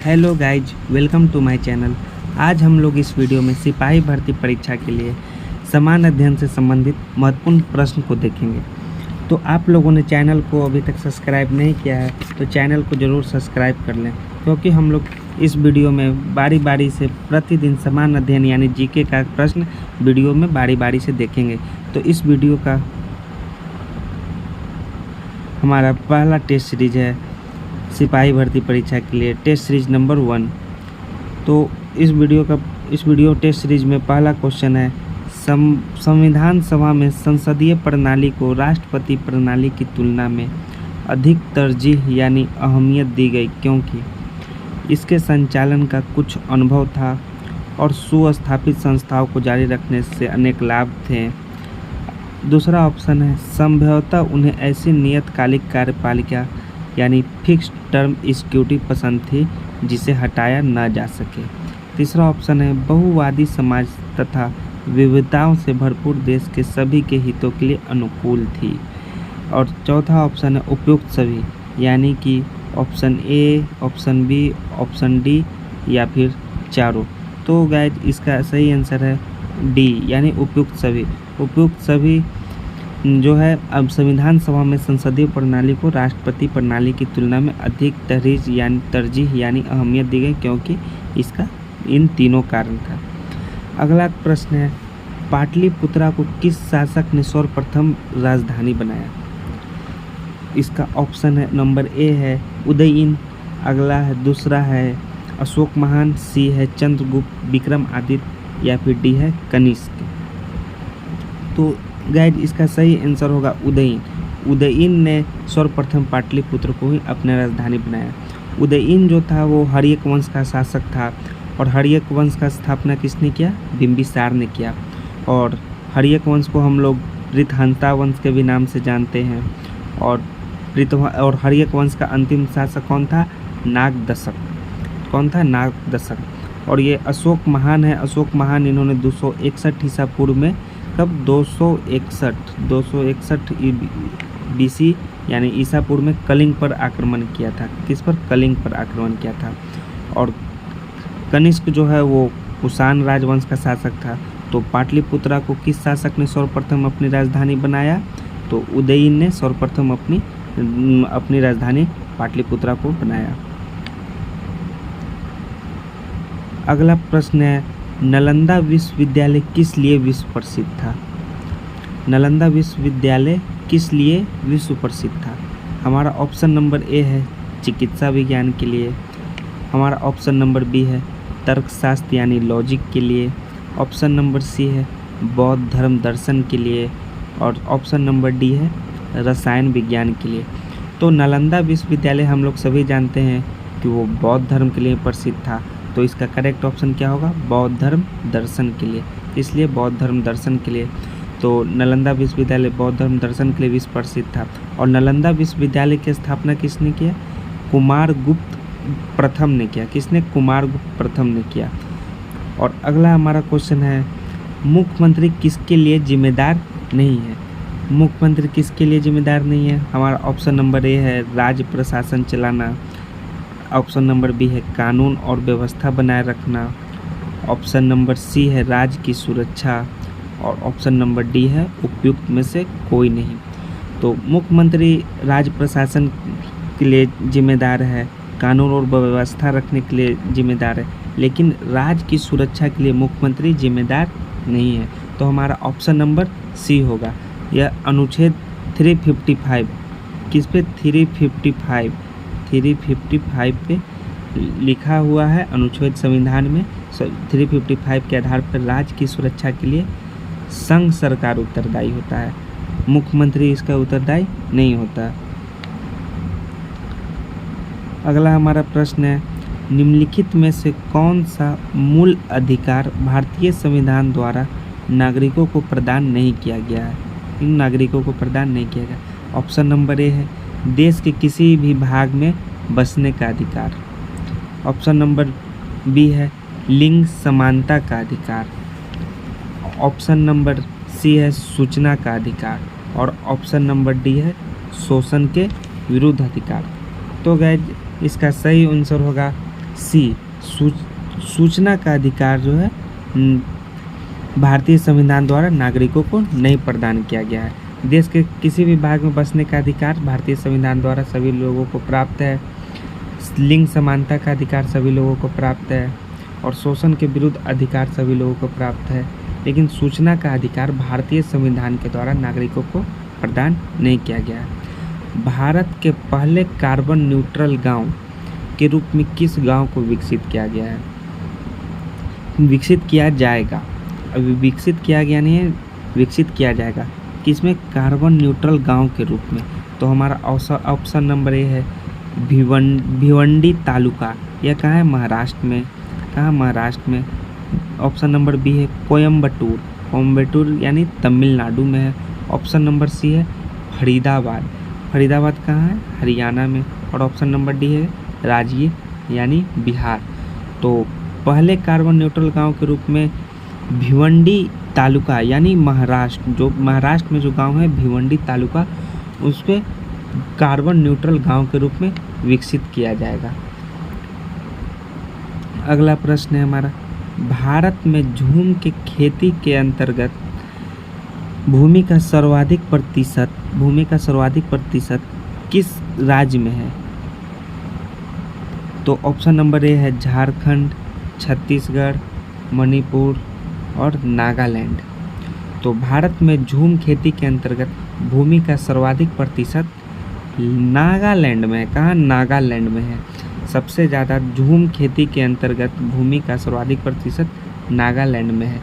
Hello guys, welcome to my channel. आज हम लोग इस वीडियो में सिपाही भर्ती परीक्षा के लिए समान अध्ययन से संबंधित महत्वपूर्ण प्रश्न को देखेंगे। तो आप लोगों ने चैनल को अभी तक सब्सक्राइब नहीं किया है तो चैनल को ज़रूर सब्सक्राइब कर लें, क्योंकि हम लोग इस वीडियो में बारी बारी से प्रतिदिन समान अध्ययन यानी जीके का प्रश्न वीडियो में बारी बारी से देखेंगे। तो इस वीडियो का हमारा पहला टेस्ट सीरीज है सिपाही भर्ती परीक्षा के लिए, टेस्ट सीरीज नंबर 1। तो इस वीडियो टेस्ट सीरीज में पहला क्वेश्चन है, संविधान सभा में संसदीय प्रणाली को राष्ट्रपति प्रणाली की तुलना में अधिक तरजीह यानी अहमियत दी गई, क्योंकि इसके संचालन का कुछ अनुभव था और सुस्थापित संस्थाओं को जारी रखने से अनेक लाभ थे। दूसरा ऑप्शन है, संभवतः उन्हें ऐसी नियतकालिक कार्यपालिका यानी फिक्स्ड टर्म एग्जीक्यूटिव पसंद थी जिसे हटाया न जा सके। तीसरा ऑप्शन है, बहुवादी समाज तथा विविधताओं से भरपूर देश के सभी के हितों के लिए अनुकूल थी। और चौथा ऑप्शन है उपयुक्त सभी, यानी कि option A, option B, option D या फिर चारों। तो गाइज इसका सही आंसर है डी, यानी उपयुक्त सभी। उपयुक्त सभी जो है, अब संविधान सभा में संसदीय प्रणाली को राष्ट्रपति प्रणाली की तुलना में अधिक तरजीह यानी अहमियत दी गई, क्योंकि इसका इन तीनों कारण था। अगला प्रश्न है, पाटलिपुत्रा को किस शासक ने सर्वप्रथम राजधानी बनाया? इसका ऑप्शन है नंबर ए है उदयन, अगला है दूसरा है अशोक महान, सी है चंद्रगुप्त, विक्रमादित्य या फिर डी है कनिष्क। तो गाइड इसका सही आंसर होगा उदयन। उदयन ने सर्वप्रथम पाटलिपुत्र को ही अपना राजधानी बनाया। उदयन जो था वो हर्यक वंश का शासक था, और हर्यक वंश का स्थापना किसने किया? बिंबिसार ने किया। और हर्यक वंश को हम लोग पृथहंता वंश के भी नाम से जानते हैं। और हर्यक वंश का अंतिम शासक कौन था? नागदशक। कौन था? नागदशक। और ये अशोक महान है। अशोक महान इन्होंने 261 ईसा पूर्व में, कब? 261 BC यानी ईसा पूर्व में कलिंग पर आक्रमण किया था। किस पर? कलिंग पर आक्रमण किया था। और कनिष्क जो है वो कुषाण राजवंश का शासक था। तो पाटलिपुत्रा को किस शासक ने सर्वप्रथम अपनी राजधानी बनाया? तो उदयन ने सर्वप्रथम अपनी राजधानी पाटलिपुत्रा को बनाया। अगला प्रश्न है, नालंदा विश्वविद्यालय किस लिए विश्व प्रसिद्ध था? नालंदा विश्वविद्यालय किस लिए विश्व प्रसिद्ध था? हमारा ऑप्शन नंबर ए है चिकित्सा विज्ञान के लिए, हमारा ऑप्शन नंबर बी है तर्कशास्त्र यानी लॉजिक के लिए, ऑप्शन नंबर सी है बौद्ध धर्म दर्शन के लिए, और ऑप्शन नंबर डी है रसायन विज्ञान के लिए। तो नालंदा विश्वविद्यालय हम लोग सभी जानते हैं कि वो बौद्ध धर्म के लिए प्रसिद्ध था। तो इसका करेक्ट ऑप्शन क्या होगा? बौद्ध धर्म दर्शन के लिए। इसलिए बौद्ध धर्म दर्शन के लिए तो नालंदा विश्वविद्यालय बौद्ध धर्म दर्शन के लिए विश्व प्रसिद्ध था। और नालंदा विश्वविद्यालय की स्थापना किसने किया? कुमारगुप्त प्रथम ने किया। किसने? कुमारगुप्त प्रथम ने किया। और अगला हमारा क्वेश्चन है, मुख्यमंत्री किसके लिए जिम्मेदार नहीं है? मुख्यमंत्री किसके लिए जिम्मेदार नहीं है? हमारा ऑप्शन नंबर ए है राज्य प्रशासन चलाना, ऑप्शन नंबर बी है कानून और व्यवस्था बनाए रखना, ऑप्शन नंबर सी है राज्य की सुरक्षा, और ऑप्शन नंबर डी है उपयुक्त में से कोई नहीं। तो मुख्यमंत्री राज्य प्रशासन के लिए जिम्मेदार है, कानून और व्यवस्था रखने के लिए जिम्मेदार है, लेकिन राज्य की सुरक्षा के लिए मुख्यमंत्री जिम्मेदार नहीं है। तो हमारा ऑप्शन नंबर सी होगा। यह अनुच्छेद 355 किस पे? 355 पे लिखा हुआ है। अनुच्छेद संविधान में 355 के आधार पर राज्य की सुरक्षा के लिए संघ सरकार उत्तरदायी होता है, मुख्यमंत्री इसका उत्तरदायी नहीं होता। अगला हमारा प्रश्न है, निम्नलिखित में से कौन सा मूल अधिकार भारतीय संविधान द्वारा नागरिकों को प्रदान नहीं किया गया है? इन नागरिकों को प्रदान नहीं किया गया। ऑप्शन नंबर ए है देश के किसी भी भाग में बसने का अधिकार, ऑप्शन नंबर बी है लिंग समानता का अधिकार, ऑप्शन नंबर सी है सूचना का अधिकार, और ऑप्शन नंबर डी है शोषण के विरुद्ध अधिकार। तो गाइज इसका सही आंसर होगा सी सूचना का अधिकार जो है भारतीय संविधान द्वारा नागरिकों को नहीं प्रदान किया गया है। देश के किसी भी भाग में बसने का अधिकार भारतीय संविधान द्वारा सभी लोगों को प्राप्त है। लिंग समानता का अधिकार सभी लोगों को प्राप्त है और शोषण के विरुद्ध अधिकार सभी लोगों को प्राप्त है। लेकिन सूचना का अधिकार भारतीय संविधान के द्वारा नागरिकों को प्रदान नहीं किया गया है। भारत के पहले कार्बन न्यूट्रल गांव के रूप में किस गांव को विकसित किया गया है? विकसित किया जाएगा, अभी विकसित किया गया नहीं है, विकसित किया जाएगा। किसमें? कार्बन न्यूट्रल गांव के रूप में। तो हमारा ऑप्शन नंबर ए है भिवंडी तालुका। यह कहाँ है? महाराष्ट्र में। कहाँ? महाराष्ट्र में। ऑप्शन नंबर बी है कोयम्बटूर। कोयम्बटूर यानी तमिलनाडु में है। ऑप्शन नंबर सी है फरीदाबाद। फरीदाबाद कहाँ है? हरियाणा में। और ऑप्शन नंबर डी है राजगीर यानी बिहार। तो पहले कार्बन न्यूट्रल गांव के रूप में भिवंडी तालुका यानी महाराष्ट्र, जो महाराष्ट्र में जो गांव है भिवंडी तालुका, उस पर कार्बन न्यूट्रल गांव के रूप में विकसित किया जाएगा। अगला प्रश्न है हमारा, भारत में झूम के खेती के अंतर्गत भूमि का सर्वाधिक प्रतिशत किस राज्य में है? तो ऑप्शन नंबर ए है झारखंड, छत्तीसगढ़, मणिपुर और नागालैंड। तो भारत में झूम खेती के अंतर्गत भूमि का सर्वाधिक प्रतिशत नागालैंड में है। कहाँ? नागालैंड में है। सबसे ज़्यादा झूम खेती के अंतर्गत भूमि का सर्वाधिक प्रतिशत नागालैंड में है।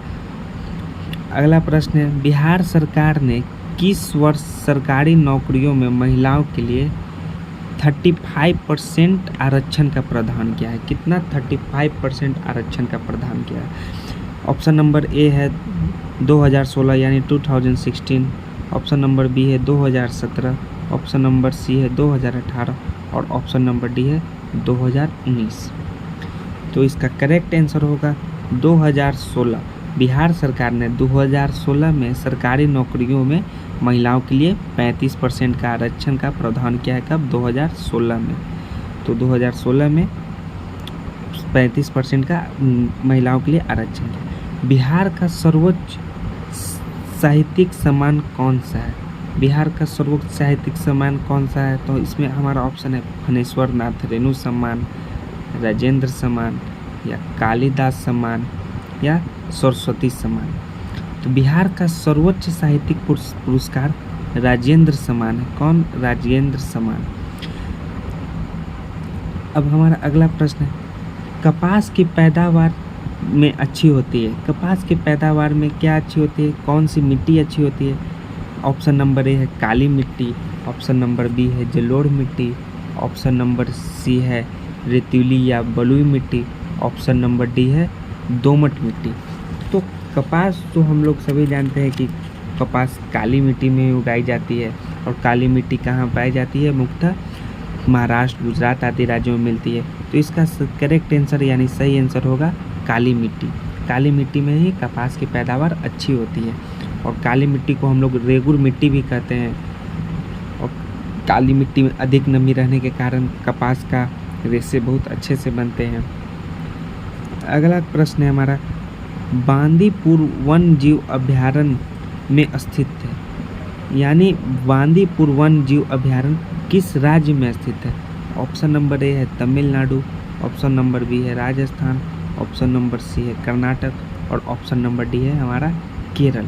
अगला प्रश्न है, बिहार सरकार ने किस वर्ष सरकारी नौकरियों में महिलाओं के लिए 35% आरक्षण का प्रावधान किया है? कितना? 35% आरक्षण का प्रावधान किया है। ऑप्शन नंबर ए है 2016 यानी 2016। ऑप्शन नंबर बी है 2017। ऑप्शन नंबर सी है 2018 और ऑप्शन नंबर डी है 2019। तो इसका करेक्ट आंसर होगा 2016। बिहार सरकार ने 2016 में सरकारी नौकरियों में महिलाओं के लिए 35% का आरक्षण का प्रावधान किया है। कब? 2016 में। तो 2016 में 35% का महिलाओं के लिए आरक्षण किया। बिहार का सर्वोच्च साहित्यिक सम्मान कौन सा है? बिहार का सर्वोच्च साहित्यिक सम्मान कौन सा है? तो इसमें हमारा ऑप्शन है फणेश्वर नाथ रेणु सम्मान, राजेंद्र सम्मान या कालिदास सम्मान या सरस्वती सम्मान। तो बिहार का सर्वोच्च साहित्यिक पुरस्कार राजेंद्र सम्मान है। कौन? राजेंद्र सम्मान। अब हमारा अगला प्रश्न है, कपास की पैदावार में अच्छी होती है? कपास की पैदावार में क्या अच्छी होती है? कौन सी मिट्टी अच्छी होती है? ऑप्शन नंबर ए है काली मिट्टी। ऑप्शन नंबर बी है जलोढ़ मिट्टी। ऑप्शन नंबर सी है रेतीली या बलुई मिट्टी। ऑप्शन नंबर डी है दोमट मिट्टी। तो कपास तो हम लोग सभी जानते हैं कि कपास काली मिट्टी में उगाई जाती है। और काली मिट्टी कहाँ पाई जाती है? मुख्यतः महाराष्ट्र, गुजरात आदि राज्यों में मिलती है। तो इसका करेक्ट आंसर यानी सही आंसर होगा काली मिट्टी। काली मिट्टी में ही कपास की पैदावार अच्छी होती है। और काली मिट्टी को हम लोग रेगुर मिट्टी भी कहते हैं। और काली मिट्टी में अधिक नमी रहने के कारण कपास का रेशे बहुत अच्छे से बनते हैं। अगला प्रश्न है हमारा, बांदीपुर वन जीव अभयारण्य में स्थित है, यानी बांदीपुर वन जीव अभयारण्य किस राज्य में स्थित है? ऑप्शन नंबर ए है तमिलनाडु। ऑप्शन नंबर बी है राजस्थान। ऑप्शन नंबर सी है कर्नाटक और ऑप्शन नंबर डी है हमारा केरल।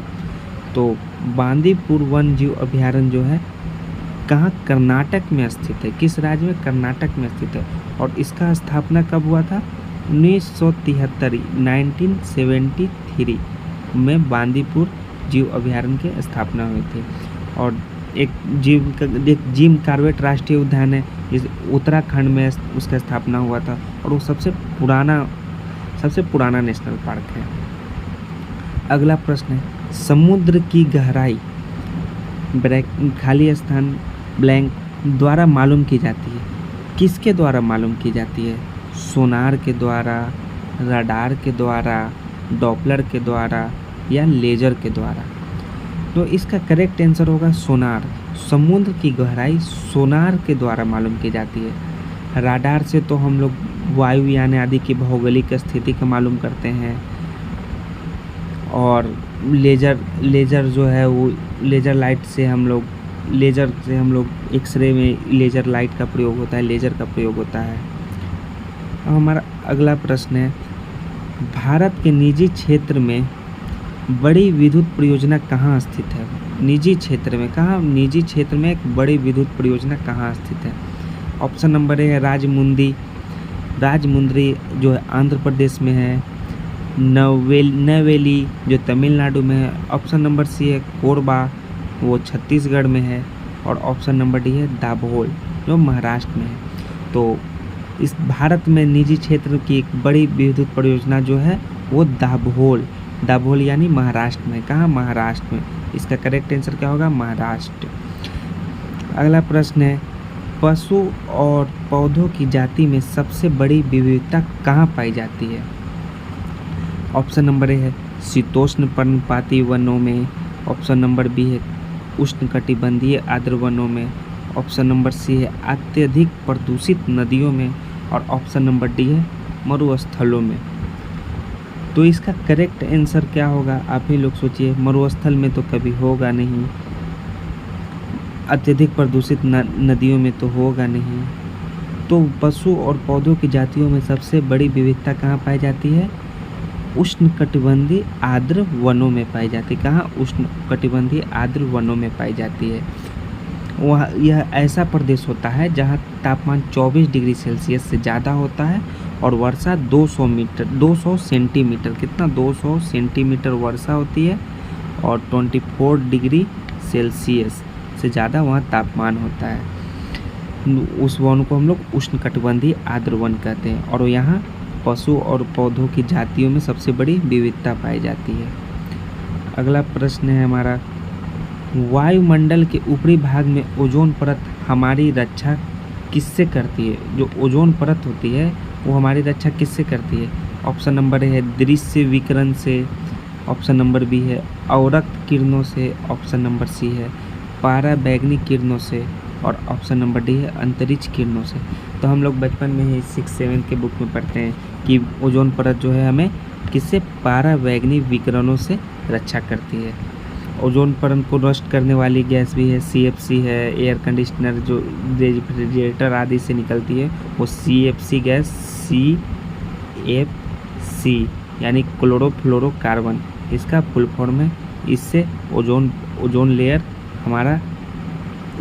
तो बांदीपुर वन जीव अभयारण्य जो है कहाँ? कर्नाटक में स्थित है। किस राज्य में? कर्नाटक में स्थित है। और इसका स्थापना कब हुआ था? 1973 में बांदीपुर जीव अभयारण्य की स्थापना हुई थी। और एक जिम कॉर्बेट राष्ट्रीय उद्यान है, इस उत्तराखंड में उसका स्थापना हुआ था। और वो सबसे पुराना नेशनल पार्क है। अगला प्रश्न है, समुद्र की गहराई खाली स्थान ब्लैंक द्वारा मालूम की जाती है? किसके द्वारा मालूम की जाती है? सोनार के द्वारा, रडार के द्वारा, डॉपलर के द्वारा या लेजर के द्वारा? तो इसका करेक्ट आंसर होगा सोनार। समुद्र की गहराई सोनार के द्वारा मालूम की जाती है। राडार से तो हम लोग वायुयान आदि की भौगोलिक स्थिति का मालूम करते हैं। और लेज़र जो है वो लेज़र से हम लोग एक्सरे में लेज़र लाइट का प्रयोग होता है, लेज़र का प्रयोग होता है। अब हमारा अगला प्रश्न है, भारत के निजी क्षेत्र में बड़ी विद्युत परियोजना कहाँ स्थित है? निजी क्षेत्र में एक बड़ी विद्युत परियोजना कहाँ स्थित है? ऑप्शन नंबर ए है राजमुंद्री जो है आंध्र प्रदेश में है। नवेली जो तमिलनाडु में है। ऑप्शन नंबर सी है कोरबा, वो छत्तीसगढ़ में है। और ऑप्शन नंबर डी है दाभोल जो महाराष्ट्र में है। तो इस भारत में निजी क्षेत्र की एक बड़ी विद्युत परियोजना जो है वो दाभोल यानी महाराष्ट्र में। कहाँ? महाराष्ट्र में। इसका करेक्ट आंसर क्या होगा? महाराष्ट्र। अगला प्रश्न है, पशु और पौधों की जाति में सबसे बड़ी विविधता कहाँ पाई जाती है? ऑप्शन नंबर ए है शीतोष्ण पर्णपाती वनों में। ऑप्शन नंबर बी है उष्णकटिबंधीय आर्द्र वनों में। ऑप्शन नंबर सी है अत्यधिक प्रदूषित नदियों में। और ऑप्शन नंबर डी है मरुस्थलों में। तो इसका करेक्ट आंसर क्या होगा? आप ही लोग सोचिए। मरुस्थल में तो कभी होगा नहीं, अत्यधिक प्रदूषित नदियों में तो होगा नहीं। तो पशु और पौधों की जातियों में सबसे बड़ी विविधता कहाँ पाई जाती है? उष्णकटिबंधीय आर्द्र वनों में पाई जाती है। कहाँ? उष्णकटिबंधीय आर्द्र वनों में पाई जाती है। वह यह ऐसा प्रदेश होता है जहाँ तापमान 24 डिग्री सेल्सियस से ज़्यादा होता है और वर्षा 200 सेंटीमीटर, कितना? 200 सेंटीमीटर वर्षा होती है और 24 डिग्री सेल्सियस से ज़्यादा वहाँ तापमान होता है। उस वन को हम लोग उष्णकटिबंधीय आर्द्र वन कहते हैं। और यहाँ पशु और पौधों की जातियों में सबसे बड़ी विविधता पाई जाती है। अगला प्रश्न है हमारा, वायुमंडल के ऊपरी भाग में ओजोन परत हमारी रक्षा किससे करती है? जो ओजोन परत होती है वो हमारी रक्षा किससे करती है? ऑप्शन नंबर ए है दृश्य विकिरण से। ऑप्शन नंबर बी है अवरक्त किरणों से। ऑप्शन नंबर सी है पराबैंगनी किरणों से। और ऑप्शन नंबर डी है अंतरिक्ष किरणों से। तो हम लोग बचपन में ही 6-7 के बुक में पढ़ते हैं कि ओजोन परत जो है हमें किससे? पराबैंगनी विकिरणों से रक्षा करती है। ओजोन परत को नष्ट करने वाली गैस भी है CFC है। एयर कंडीशनर जो रेफ्रिजरेटर आदि से निकलती है वो CFC गैस, CFC यानी क्लोरोफ्लोरोकार्बन, इसका फुल फॉर्म है। इससे ओजोन लेयर हमारा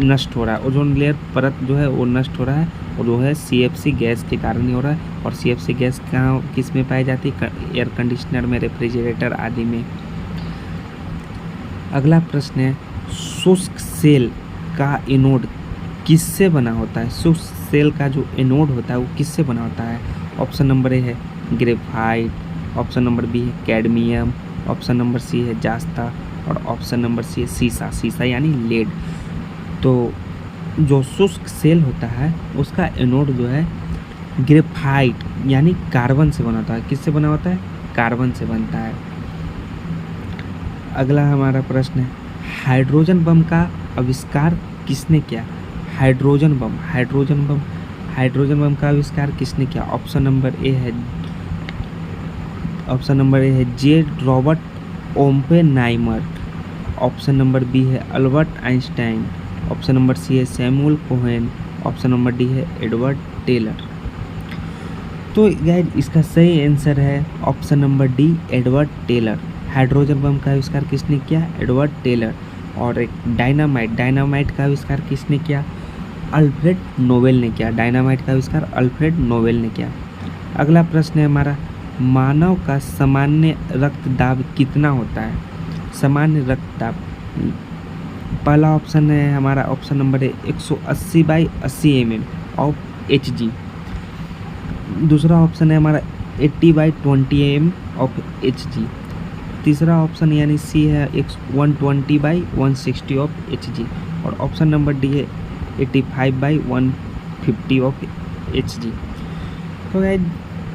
नष्ट हो रहा है। ओजोन लेयर परत जो है वो नष्ट हो रहा है और वो है CFC गैस के कारण ही हो रहा है। और CFC गैस किस में पाई जाती है? एयर कंडीशनर में, रेफ्रिजरेटर आदि में। अगला प्रश्न है, शुष्क सेल का एनोड किससे बना होता है? शुष्क सेल का जो एनोड होता है वो किससे बना होता है? ऑप्शन नंबर ए है ग्रेफाइट। ऑप्शन नंबर बी है कैडमियम। ऑप्शन नंबर सी है जास्ता। और ऑप्शन नंबर सी है सीसा यानी लेड। तो जो शुष्क सेल होता है उसका एनोड जो है ग्रेफाइट यानी कार्बन से बना होता है। किससे बना होता है? कार्बन से बनता है। अगला हमारा प्रश्न है, हाइड्रोजन बम का आविष्कार किसने किया? हाइड्रोजन बम का आविष्कार किसने किया? ऑप्शन नंबर ए है J Robert Oppenheimer. Option number B है Albert Einstein. Option number C है Samuel Cohen. Option number D है एडवर्ड टेलर। तो गाइस इसका सही आंसर है option number D, Edward Teller. Hydrogen bomb का आविष्कार किसने किया? Edward Teller. और एक डायनामाइट का आविष्कार किसने किया? अल्फ्रेड नोबेल ने किया। डायनामाइट का आविष्कार अल्फ्रेड नोबेल ने किया। अगला प्रश्न है हमारा, मानव का सामान्य रक्तदाब कितना होता है? सामान्य रक्तदाब, पहला ऑप्शन है हमारा ऑप्शन नंबर है 180/80 mm ऑफ Hg। दूसरा ऑप्शन है हमारा 80/20 mm ऑफ Hg। तीसरा ऑप्शन यानी सी है 120/160 ऑफ Hg। और ऑप्शन नंबर डी है 85/150 ऑफ Hg। तो गाइस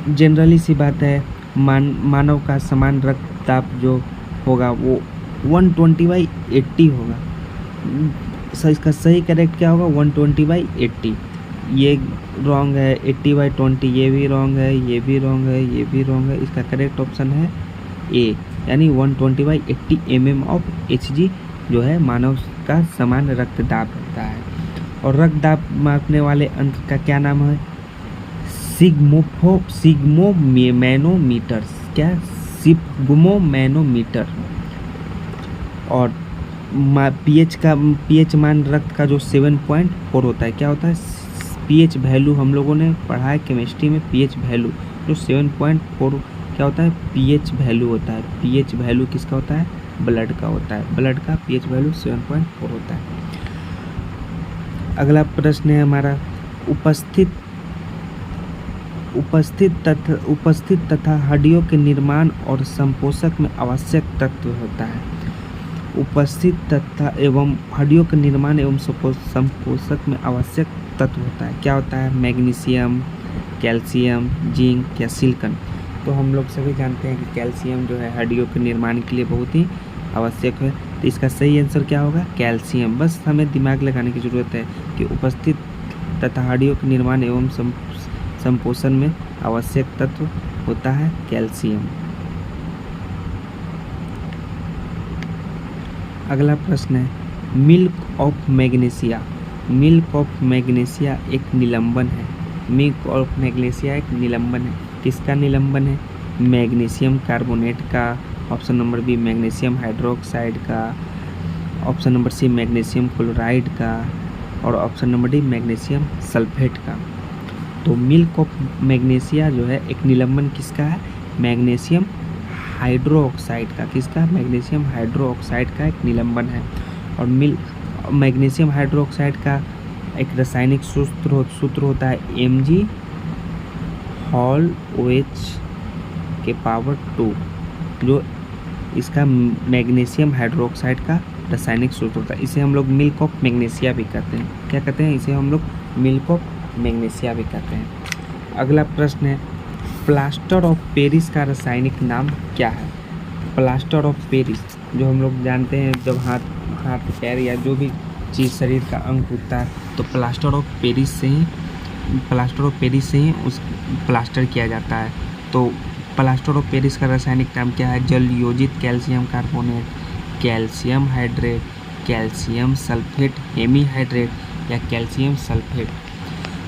जनरली सी बात है, मानव का समान रक्तचाप जो होगा वो 120/80 होगा। इसका सही करेक्ट क्या होगा? 120/80। ये रॉन्ग है, 80/20 ये भी रॉन्ग है, ये भी रॉन्ग है, ये भी रॉन्ग है। इसका करेक्ट ऑप्शन है ए, यानी 120/80 mm ऑफ Hg जो है मानव का सामान्य रक्तदाब होता है। और रक्तदाब मापने वाले यंत्र का क्या नाम है? सिग्मोमैनोमीटर। क्या? सिग्मोमैनोमीटर। और पीएच मान रक्त का जो 7.4 होता है, क्या होता है? पीएच वैल्यू हम लोगों ने पढ़ा है केमिस्ट्री में, पीएच वैल्यू जो 7.4 क्या होता है? पीएच वैल्यू होता है। पीएच वैल्यू किसका होता है? ब्लड का होता है। ब्लड का पीएच वैल्यू 7.4 होता है। अगला प्रश्न है हमारा, उपस्थित तथा हड्डियों के निर्माण और संपोषक में आवश्यक तत्व होता है। उपस्थित तथा एवं हड्डियों के निर्माण एवं संपोषक में आवश्यक तत्व होता है, क्या होता है? मैग्नीशियम, कैल्शियम, जिंक या सिलिकॉन। तो हम लोग सभी जानते हैं कि कैल्शियम जो है हड्डियों के निर्माण के लिए बहुत ही आवश्यक है। तो इसका सही आंसर क्या होगा? कैल्शियम। बस हमें दिमाग लगाने की ज़रूरत है कि उपस्थित तथा हड्डियों के निर्माण एवं संपोषण में आवश्यक तत्व होता है कैल्शियम। अगला प्रश्न है, milk of magnesia. Milk of magnesia एक निलंबन है। मिल्क ऑफ मैग्नीशिया एक निलंबन है। किसका निलंबन है? मैग्नीशियम कार्बोनेट का, option number B magnesium hydroxide का, option number C magnesium chloride का, और option number D magnesium sulphate का। तो मिल्क ऑफ मैग्नीशिया जो है एक निलंबन किसका है? मैग्नीशियम हाइड्रोक्साइड का। किसका? मैग्नीशियम हाइड्रोक्साइड का एक निलंबन है। और मैग्नीशियम हाइड्रोक्साइड का एक रासायनिक सूत्र होता है Mg/OH⁴, जो इसका मैग्नीशियम हाइड्रोक्साइड का रासायनिक सूत्र होता है। इसे हम लोग मिल्क ऑफ मैग्नीशिया भी कहते हैं। क्या कहते हैं? इसे हम लोग मिल्क ऑफ मैग्नीशिया भी कहते हैं। अगला प्रश्न है, प्लास्टर ऑफ पेरिस का रासायनिक नाम क्या है? प्लास्टर ऑफ पेरिस जो हम लोग जानते हैं, जब हाथ पैर या जो भी चीज़ शरीर का अंग टूटता है तो प्लास्टर ऑफ पेरिस से ही उस प्लास्टर किया जाता है। तो प्लास्टर ऑफ पेरिस का रासायनिक नाम क्या है? जल योजित calcium carbonate, calcium hydrate, calcium sulphate hemihydrate या कैल्शियम सल्फेट।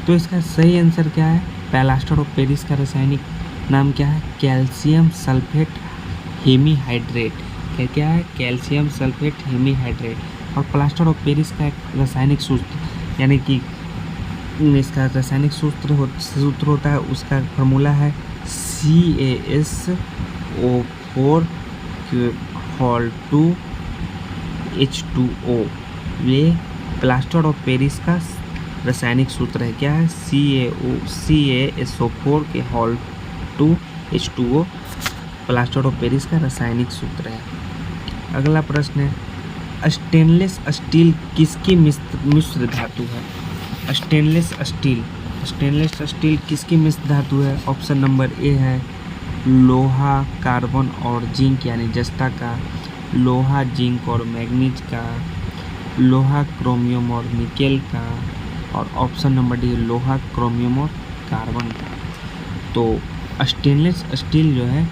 तो इसका सही आंसर क्या है? प्लास्टर ऑफ पेरिस का रासायनिक नाम क्या है? Calcium sulphate hemihydrate. क्या है? Calcium sulphate hemihydrate. और प्लास्टर ऑफ पेरिस का एक रासायनिक सूत्र, यानी कि इसका रासायनिक सूत्र होता है, उसका फार्मूला है CaSO4 2H2O। ये प्लास्टर ऑफ पेरिस का रासायनिक सूत्र है। क्या है? CaSO4 2H2O plaster of Paris का रासायनिक सूत्र है। अगला प्रश्न है, स्टेनलेस स्टील किसकी मिश्र धातु है? स्टेनलेस स्टील किसकी मिश्र धातु है? ऑप्शन नंबर ए है लोहा, कार्बन और जिंक यानी जस्ता का, लोहा, जिंक और मैग्नीज का, लोहा, क्रोमियम और निकेल का, और ऑप्शन नंबर डी लोहा, क्रोमियम और कार्बन का। तो स्टेनलेस स्टील जो है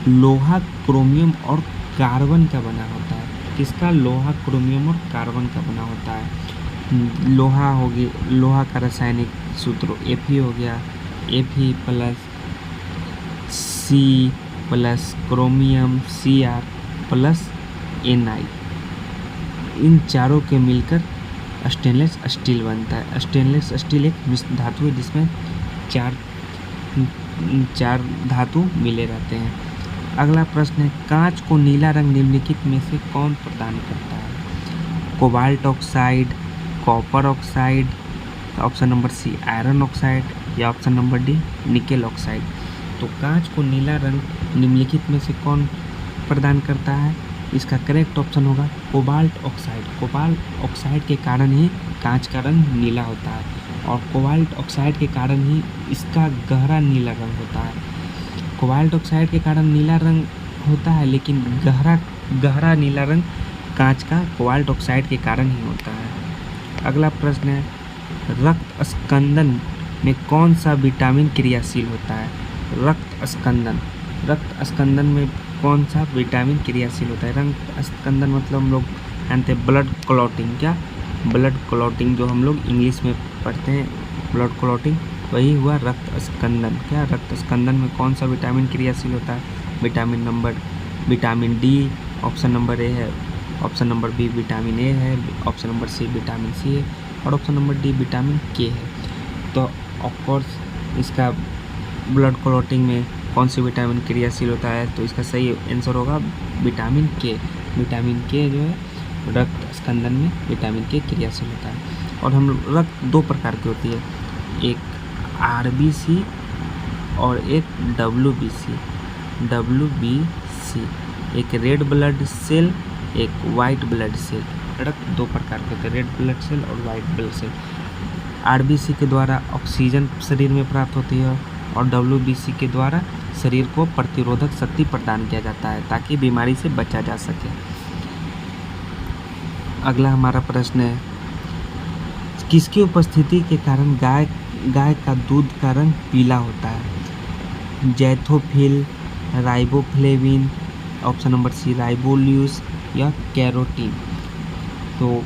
लोहा, क्रोमियम और कार्बन का बना होता है। किसका? लोहा, क्रोमियम और कार्बन का बना होता है। लोहा का रासायनिक सूत्र Fe हो गया, Fe plus C plus chromium Cr plus Ni। इन चारों के मिलकर स्टेनलेस स्टील बनता है। स्टेनलेस स्टील एक मिश्र धातु है जिसमें चार धातु मिले रहते हैं। अगला प्रश्न है, कांच को नीला रंग निम्नलिखित में से कौन प्रदान करता है? Cobalt oxide, copper oxide, option number C iron oxide या option number D nickel oxide. तो कांच को नीला रंग निम्नलिखित में से कौन प्रदान करता है? इसका करेक्ट ऑप्शन होगा कोबाल्ट ऑक्साइड। कोबाल्ट ऑक्साइड के कारण ही कांच का रंग नीला होता है, और कोबाल्ट ऑक्साइड के कारण ही इसका गहरा नीला रंग होता है। कोबाल्ट ऑक्साइड के कारण नीला रंग होता है, लेकिन गहरा नीला रंग कांच का कोबाल्ट ऑक्साइड के कारण ही होता है। अगला प्रश्न है, रक्त स्कंदन में कौन सा विटामिन क्रियाशील होता है? रक्त स्कंदन में कौन सा विटामिन क्रियाशील होता है? रक्त स्कंदन मतलब हम लोग जानते हैं ब्लड क्लॉटिंग। क्या? ब्लड क्लॉटिंग, जो हम लोग इंग्लिश में पढ़ते हैं ब्लड क्लॉटिंग, वही हुआ रक्त स्कंदन। क्या? रक्त स्कंदन में कौन सा विटामिन क्रियाशील होता है? Vitamin D, option number A है। Option number B vitamin A है। Option number C vitamin C है और ऑप्शन नंबर डी विटामिन के है। तो ऑफकोर्स इसका ब्लड क्लॉटिंग में कौन सी विटामिन क्रियाशील होता है? तो इसका सही आंसर होगा विटामिन के। विटामिन के जो है रक्त स्कंदन में विटामिन के क्रियाशील होता है। और हम रक्त दो प्रकार की होती है, एक आरबीसी और एक डब्ल्यूबीसी। एक रेड ब्लड सेल, एक वाइट ब्लड सेल। रक्त दो प्रकार के होते हैं, रेड ब्लड सेल और वाइट ब्लड सेल। आरबीसी के द्वारा ऑक्सीजन शरीर में प्राप्त होती है और डब्ल्यूबीसी के द्वारा शरीर को प्रतिरोधक शक्ति प्रदान किया जाता है ताकि बीमारी से बचा जा सके। अगला हमारा प्रश्न है, किसकी उपस्थिति के कारण गाय का दूध का रंग पीला होता है? जैथोफिल, राइबोफ्लेविन, ऑप्शन नंबर सी राइबोल्यूस या कैरोटीन। तो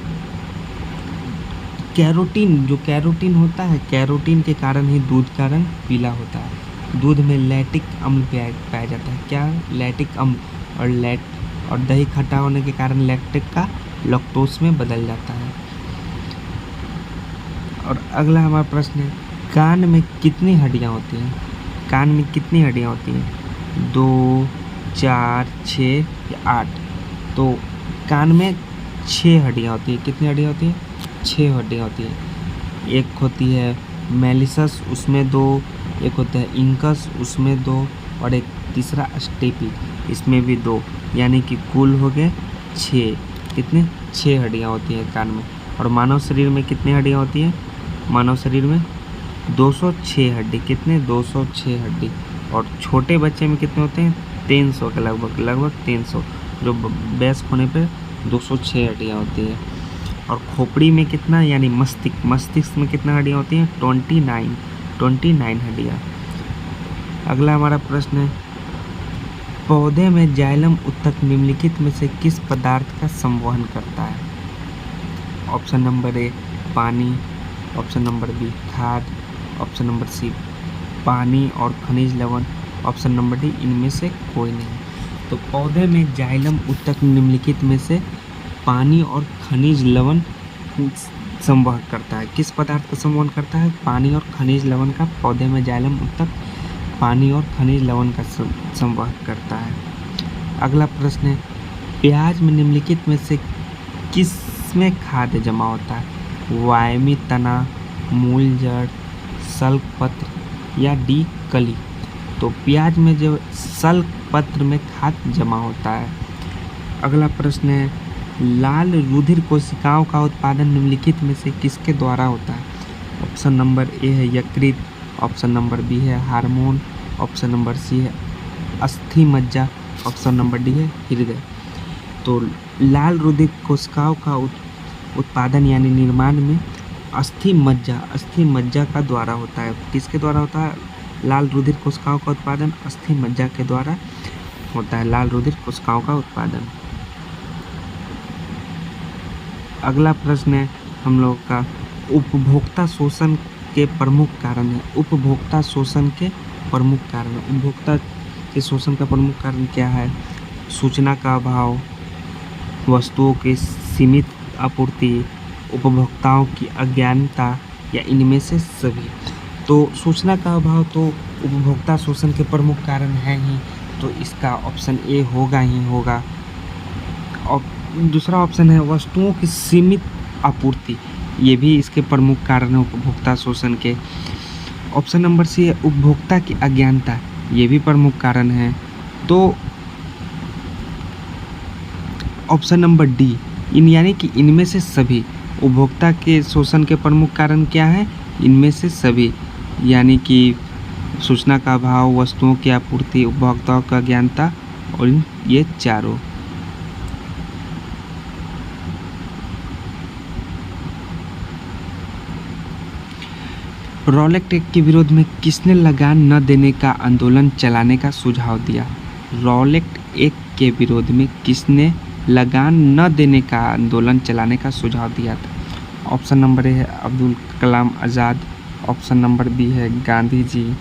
कैरोटीन होता है, कैरोटीन के कारण ही दूध का रंग पीला होता है। दूध में लैक्टिक अम्ल पाया जाता है। क्या? लैक्टिक अम्ल। और दही खट्टा होने के कारण लैक्टिक का लैक्टोज में बदल जाता है। और अगला हमारा प्रश्न है, कान में कितनी हड्डियाँ होती हैं? कान में कितनी हड्डियाँ होती हैं? 2, 4, 6 या 8? तो कान में 6 हड्डियाँ होती हैं। कितनी हड्डियाँ होती हैं? 6 हड्डियाँ होती हैं। एक होती है मेलिसस, उसमें 2, एक होता है इंकस, उसमें 2 और एक तीसरा स्टेपी, इसमें भी 2, यानी कि कुल हो गए 6। कितने? 6 हड्डियाँ होती हैं कान में। और मानव शरीर में कितनी हड्डियाँ होती हैं? मानव शरीर में 206 हड्डी। कितने? 206 हड्डी। और छोटे बच्चे में कितने होते हैं? 300 के लगभग 300, जो वयस्क होने पे 206 हड्डियाँ होती है। और खोपड़ी में कितना, यानी मस्तिष्क में कितना हड्डियाँ होती हैं? 29 हड्डियाँ। अगला हमारा प्रश्न है, पौधे में जाइलम उत्तक निम्नलिखित में से किस पदार्थ का संवहन करता है? ऑप्शन नंबर ए पानी, ऑप्शन नंबर बी खाद, ऑप्शन नंबर सी पानी और खनिज लवण, ऑप्शन नंबर डी इनमें से कोई नहीं। तो पौधे में जाइलम उत्तक निम्नलिखित में से पानी और खनिज लवण संवहन करता है। किस पदार्थ का संवहन करता है? पानी और खनिज लवण का। पौधे में जाइलम उत्तक पानी और खनिज लवण का संवहन करता है। अगला प्रश्न है, प्याज में निम्नलिखित में से किस में खाद्य जमा होता है? वायमी तना, मूल जड़, सल्क पत्र या डी कली? तो प्याज में जो सल्क पत्र में खाद्य जमा होता है। अगला प्रश्न है, लाल रुधिर कोशिकाओं का उत्पादन निम्नलिखित में से किसके द्वारा होता है? ऑप्शन नंबर ए है यकृत, ऑप्शन नंबर बी है हार्मोन, ऑप्शन नंबर सी है अस्थि मज्जा, ऑप्शन नंबर डी है हृदय। तो लाल रुधिर कोशिकाओं का उत्पादन यानी निर्माण में अस्थि मज्जा का द्वारा होता है। किसके द्वारा होता है? लाल रुधिर कोशिकाओं का उत्पादन अस्थि मज्जा के द्वारा होता है। लाल रुधिर कोशिकाओं का उत्पादन। अगला प्रश्न है हम लोग का, उपभोक्ता शोषण के प्रमुख कारण है। उपभोक्ता शोषण के प्रमुख कारण, उपभोक्ता के शोषण का प्रमुख कारण क्या है? सूचना का अभाव, वस्तुओं की सीमित आपूर्ति, उपभोक्ताओं की अज्ञानता या इनमें से सभी। तो सूचना का अभाव तो उपभोक्ता शोषण के प्रमुख कारण है ही, तो इसका ऑप्शन ए होगा ही होगा। और दूसरा ऑप्शन है वस्तुओं की सीमित आपूर्ति, ये भी इसके प्रमुख कारण है उपभोक्ता शोषण के। ऑप्शन नंबर सी है उपभोक्ता की अज्ञानता, ये भी प्रमुख कारण है। तो ऑप्शन नंबर डी यानी कि इनमें से सभी, उपभोक्ता के शोषण के प्रमुख कारण क्या है? इनमें से सभी, यानी कि सूचना का अभाव, वस्तुओं की आपूर्ति, उपभोक्ताओं का अज्ञानता और ये चारों। रॉलेट एक्ट के विरोध में किसने लगान न देने का आंदोलन चलाने का सुझाव दिया? रॉलेट एक्ट के विरोध में किसने लगान न देने का आंदोलन चलाने का सुझाव दिया था? ऑप्शन नंबर ए है Abdul Kalam Azad, option number B है Gandhi ji,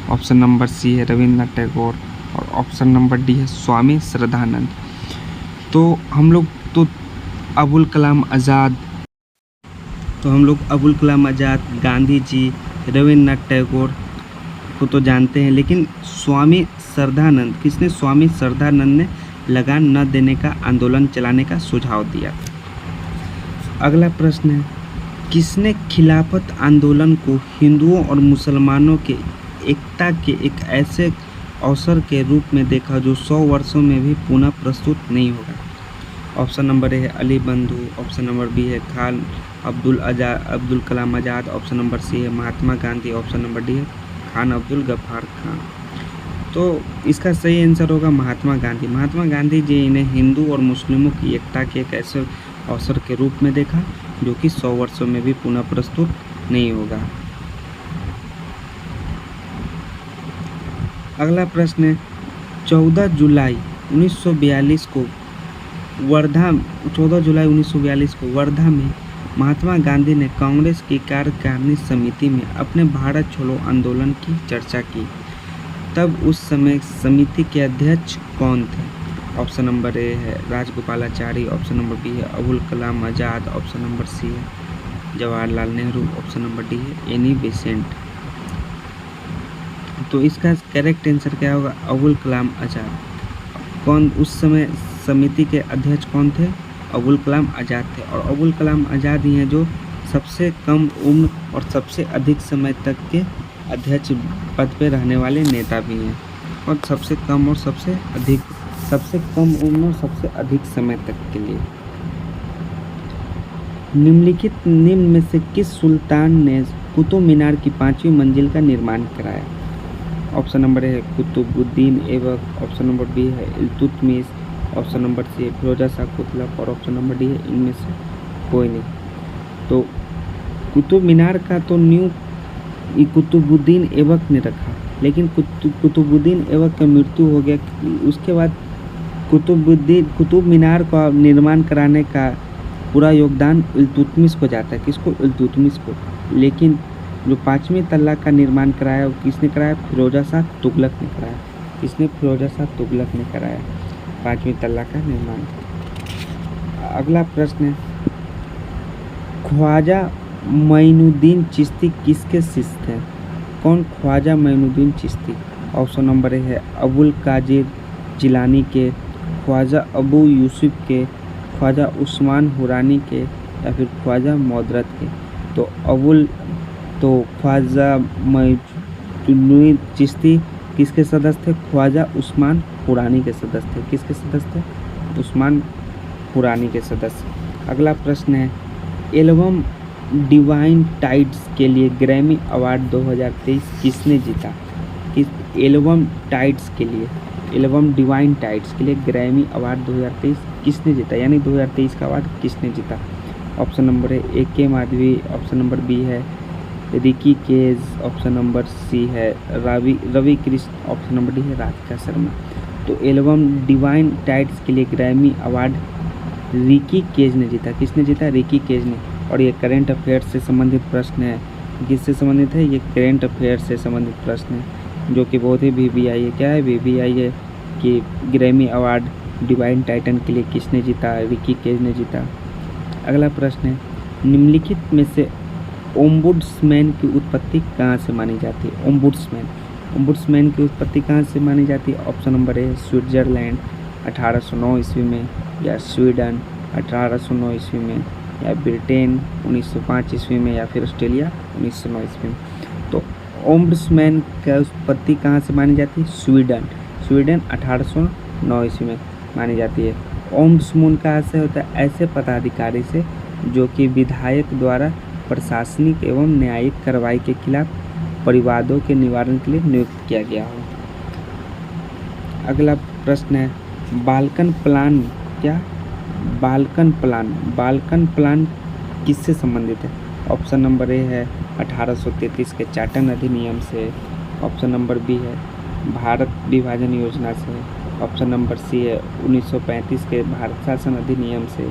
option number C है रविंद्रनाथ टैगोर और ऑप्शन नंबर डी है स्वामी श्रद्धानंद। तो हम लोग अबुल कलाम आज़ाद गांधी जी, रविंद्रनाथ टैगोर को तो जानते हैं, लेकिन स्वामी श्रद्धानंद स्वामी श्रद्धानंद ने लगान न देने का आंदोलन चलाने का सुझाव दिया। अगला प्रश्न है, किसने खिलाफत आंदोलन को हिंदुओं और मुसलमानों के एकता के एक ऐसे अवसर के रूप में देखा जो 100 वर्षों में भी पुनः प्रस्तुत नहीं होगा? ऑप्शन नंबर ए है अली बंधु, ऑप्शन नंबर बी है Khan Abdul Kalam Azad, option number C है Mahatma Gandhi, option number D है खान अब्दुल गफ्फार खान। तो इसका सही आंसर होगा महात्मा गांधी। महात्मा गांधी जी ने हिंदू और मुस्लिमों की एकता के एक ऐसे अवसर के रूप में देखा जो कि 100 वर्षों में भी पुनः प्रस्तुत नहीं होगा। अगला प्रश्न है, 14 जुलाई 1942 को वर्धा में महात्मा गांधी ने कांग्रेस की कार्यकारिणी समिति में अपने भारत छोड़ो आंदोलन की चर्चा की। तब उस समय समिति के अध्यक्ष कौन थे? ऑप्शन नंबर ए है राजगोपालाचारी, ऑप्शन नंबर बी है Abul Kalam Azad, option number C है Jawaharlal Nehru, option number D है एनी बेसेंट। तो इसका करेक्ट आंसर क्या होगा? अबुल कलाम आज़ाद। कौन उस समय समिति के अध्यक्ष कौन थे? अबुल कलाम आज़ाद थे। और अबुल कलाम आज़ाद ही हैं जो सबसे कम उम्र और सबसे अधिक समय तक के अध्यक्ष पद पे रहने वाले नेता भी हैं, और सबसे कम उम्र और सबसे अधिक समय तक के लिए। निम्न में से किस सुल्तान ने कुतुब मीनार की 5वीं मंजिल का निर्माण कराया? ऑप्शन नंबर ए है Qutbuddin Aibak, option number B है इल्तुतमिश, ऑप्शन नंबर सी है फिरोजा शाह तुगलक और ऑप्शन नंबर डी है इनमें से कोई नहीं। तो कुतुब मीनार का तो न्यू कुतुबुद्दीन ऐबक ने रखा, लेकिन कुतुबुद्दीन ऐबक का मृत्यु हो गया। उसके बाद कुतुब मीनार का निर्माण कराने का पूरा योगदान इल्तुतमिश को जाता है। किसको? इल्तुतमिश को। लेकिन जो 5वीं तल्ला का निर्माण कराया वो किसने कराया? फिरोजा शाह तुगलक ने कराया। किसने? फिरोजा शाह तुगलक ने कराया 5वीं तल्ला का निर्माण। अगला प्रश्न है, ख्वाजा मोइनुद्दीन चिश्ती किसके शिष्य थे? कौन Khwaja Moinuddin Chishti? Option number A है अबुल कादिर जिलानी के, ख्वाजा अबू यूसुफ के, ख्वाजा उस्मान हुरानी के या फिर ख्वाजा मौदरत के। तो ख्वाजा मोइनुद्दीन चिश्ती किसके सदस्य थे? ख्वाजा उस्मान हुरानी के सदस्य थे। किसके सदस्य थे? उस्मान हुरानी के सदस्य। अगला प्रश्न है, एल्बम डिवाइन टाइड्स के लिए ग्रैमी अवार्ड 2023 किसने जीता? एल्बम डिवाइन टाइड्स के लिए ग्रैमी अवार्ड 2023 किसने जीता? यानी 2023 का अवार्ड किसने जीता? ऑप्शन नंबर है AK Madhavi, option number B है Ricky Kej, option number C है Ravi Krishna, option number D है राधिका शर्मा। तो एल्बम डिवाइन टाइड्स के लिए ग्रैमी अवार्ड रिकी केज ने जीता। किसने जीता? रिकी केज ने। और ये करंट अफेयर्स से संबंधित प्रश्न है। किससे संबंधित है? ये करंट अफेयर्स से संबंधित प्रश्न है, जो कि बहुत ही VVI है। क्या है? VVI है कि ग्रैमी अवार्ड डिवाइन टाइटन के लिए किसने जीता? रिकी केज ने जीता। अगला प्रश्न है, निम्नलिखित में से ओम्बुड्समैन की उत्पत्ति कहाँ से मानी जाती है? ओम्बुड्समैन की उत्पत्ति कहाँ से मानी जाती है? ऑप्शन नंबर ए स्विट्जरलैंड 1809 ईस्वी में, या स्वीडन 1809 ईस्वी में, या ब्रिटेन 1905 ईस्वी में, या फिर ऑस्ट्रेलिया 1909 ईस्वी में। तो ओम्बुड्समैन की उत्पत्ति कहाँ से मानी जाती है? स्वीडन 1809 ईस्वी में मानी जाती है। ओम्बुड्समैन कहाँ से होता है? ऐसे पदाधिकारी से जो कि विधायक द्वारा प्रशासनिक एवं न्यायिक कार्रवाई के खिलाफ परिवादों के निवारण के लिए नियुक्त किया गया हो। अगला प्रश्न है, बाल्कन प्लान किससे संबंधित है? ऑप्शन नंबर ए है 1833 के चार्टन अधिनियम से। ऑप्शन नंबर बी है भारत विभाजन योजना से। ऑप्शन नंबर सी है 1935 के भारत शासन अधिनियम से।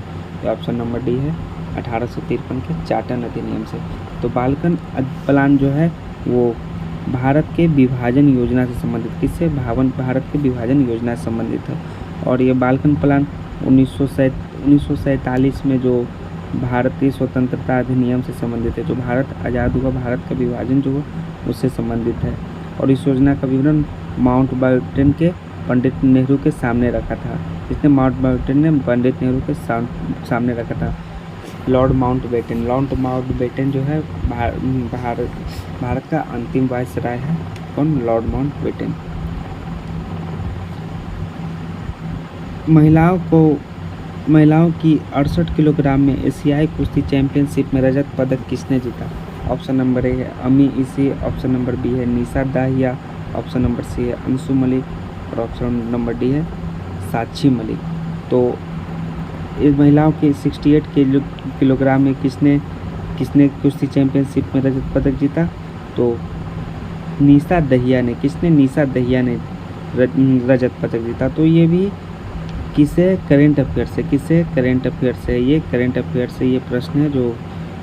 या ऑप्शन नंबर डी है 1853 के चार्टन अधिनियम से। तो बालकन प्लान जो है वो भारत के विभाजन योजना से संबंधित, किससे? भारत के विभाजन योजना से संबंधित है। और ये बालकन प्लान 1947 में जो भारतीय स्वतंत्रता अधिनियम से संबंधित है, जो भारत आज़ाद हुआ, भारत का विभाजन जो हुआ उससे संबंधित है। और इस योजना का विवरण माउंटबेटन के पंडित नेहरू के सामने रखा था। इसने माउंटबेटन ने पंडित नेहरू के सामने रखा था। लॉर्ड माउंटबेटन जो है भारत का अंतिम वायसराय है। कौन? Lord Mountbatten. महिलाओं की 68 किलोग्राम में एशियाई कुश्ती चैंपियनशिप में रजत पदक किसने जीता? ऑप्शन नंबर ए है अमी इसी। ऑप्शन नंबर बी है निशा दाहिया। ऑप्शन नंबर सी है अंशु मलिक। और ऑप्शन नंबर डी है साक्षी मलिक। तो इस महिलाओं के 68 किलोग्राम में किसने कुश्ती चैंपियनशिप में रजत पदक जीता? तो निशा दहिया ने। निशा दहिया ने रजत पदक जीता। तो ये भी किसे? करेंट अफेयर से। ये करेंट अफेयर से ये प्रश्न है जो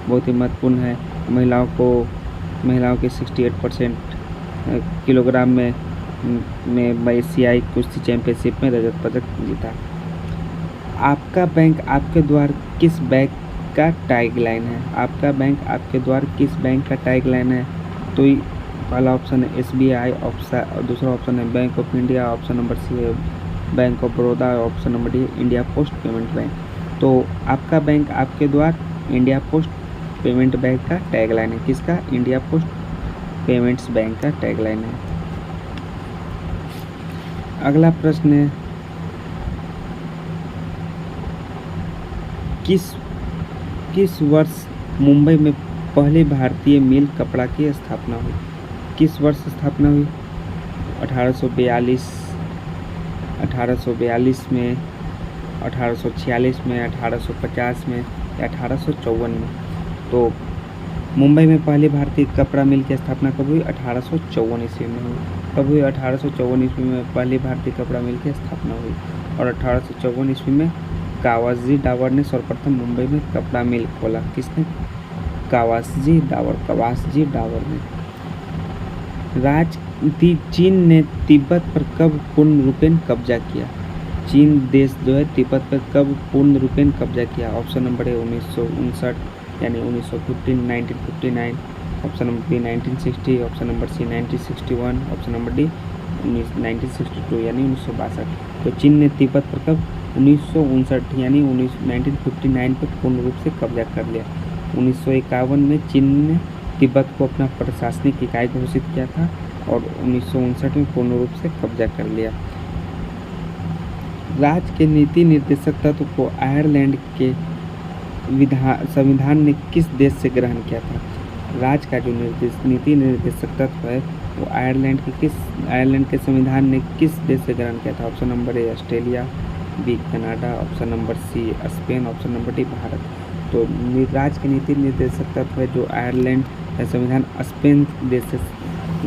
बहुत ही महत्वपूर्ण है। महिलाओं के 68% किलोग्राम में एशियाई कुश्ती चैंपियनशिप में रजत पदक जीता। आपका बैंक आपके द्वार किस बैंक का टैगलाइन है? आपका बैंक आपके द्वार किस बैंक का टैगलाइन है? तो पहला ऑप्शन है SBI। दूसरा ऑप्शन है bank of India. Option number C है bank of Baroda. Option number D India post payment bank. तो आपका बैंक आपके द्वार इंडिया पोस्ट पेमेंट बैंक का टैगलाइन है। किसका? इंडिया पोस्ट पेमेंट्स बैंक का टैगलाइन है। अगला प्रश्न है किस वर्ष मुंबई में पहली भारतीय मिल कपड़ा की स्थापना हुई? किस वर्ष स्थापना हुई? 1842 में, 1846 में, 1850 में या 1854 में? तो मुंबई में पहली भारतीय कपड़ा मिल की स्थापना कब हुई? 1854 ईस्वी में हुई। कब हुई? 1854 ईस्वी में पहली भारतीय कपड़ा मिल की स्थापना हुई। और 1854 ईस्वी में कावासजी डावर ने सर्वप्रथम मुंबई में कपड़ा मिल खोला। किसने? कावासजी डावर ने। चीन ने तिब्बत पर कब पूर्ण रूपेण कब्जा किया? चीन देश जो है तिब्बत पर कब पूर्ण रूपेण कब्जा किया? ऑप्शन नंबर है 1959 यानी 1959। Option number B 1960। Option number C 1961। Option number D 1962 यानी 1962। तो चीन ने तिब्बत पर कब? 1959 यानी 1959 पर पूर्ण रूप से कब्जा कर लिया। 1951 में चीन ने तिब्बत को अपना प्रशासनिक इकाई घोषित किया था और 1959 में पूर्ण रूप से कब्जा कर लिया। राज्य के नीति निर्देशक तत्व को आयरलैंड के संविधान ने किस देश से ग्रहण किया था? राज्य का जो नीति निर्देशक तत्व है वो आयरलैंड के संविधान ने किस देश से ग्रहण किया था? Option number A Australia. B Canada. Option number C Spain. Option number D Bharat. तो राज्य के नीति निर्देशक तत्व है जो आयरलैंड का संविधान स्पेन देश से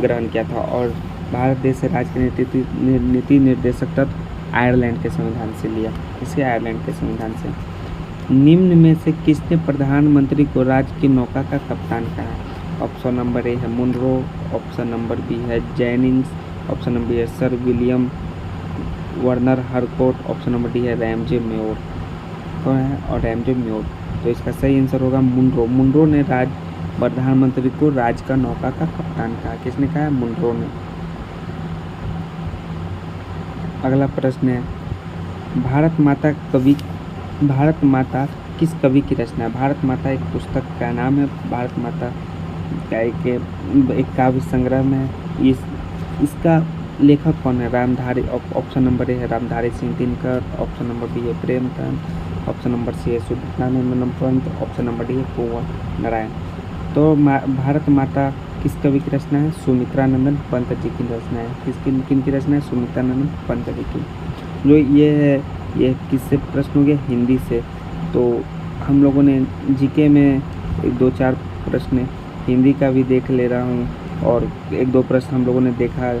ग्रहण किया था और भारत देश से राज्य के नीति निर्देशक तत्व आयरलैंड के संविधान से लिया। इसे आयरलैंड के संविधान से। निम्न में से किसने प्रधानमंत्री को राज्य की नौका का कप्तान कहा? ऑप्शन नंबर ए है मुनरो। ऑप्शन नंबर बी है जेनिंग्स। ऑप्शन नंबर बी है sir William Werner Harcourt. Option number D है रैमजे म्योर। कौन है? और रैमजे म्योर। तो इसका सही आंसर होगा मुनरो ने प्रधानमंत्री को राज्य का नौका का कप्तान कहा। किसने कहा? मुनरो ने। अगला प्रश्न है भारत माता किस कवि की रचना है? भारत माता एक पुस्तक का नाम है। भारत माता का एक काव्य संग्रह में इसका लेखक कौन है? रामधारी। ऑप्शन नंबर ए है Ramdhari Singh Dinkar. Option number B है प्रेमचंद। ऑप्शन नंबर सी है Sudhanand Pant. Option number D है कुंवर नारायण। तो भारत माता किस कवि की रचना है? सुमित्रानंदन पंत जी की रचना है। किनकी रचना है? सुमित्रानंदन पंत जी की। जो ये किससे प्रश्न हो गया? हिंदी से। तो हम लोगों ने जीके में 2-4 प्रश्न हिंदी का भी देख ले रहा हूँ और एक दो प्रश्न हम लोगों ने देखा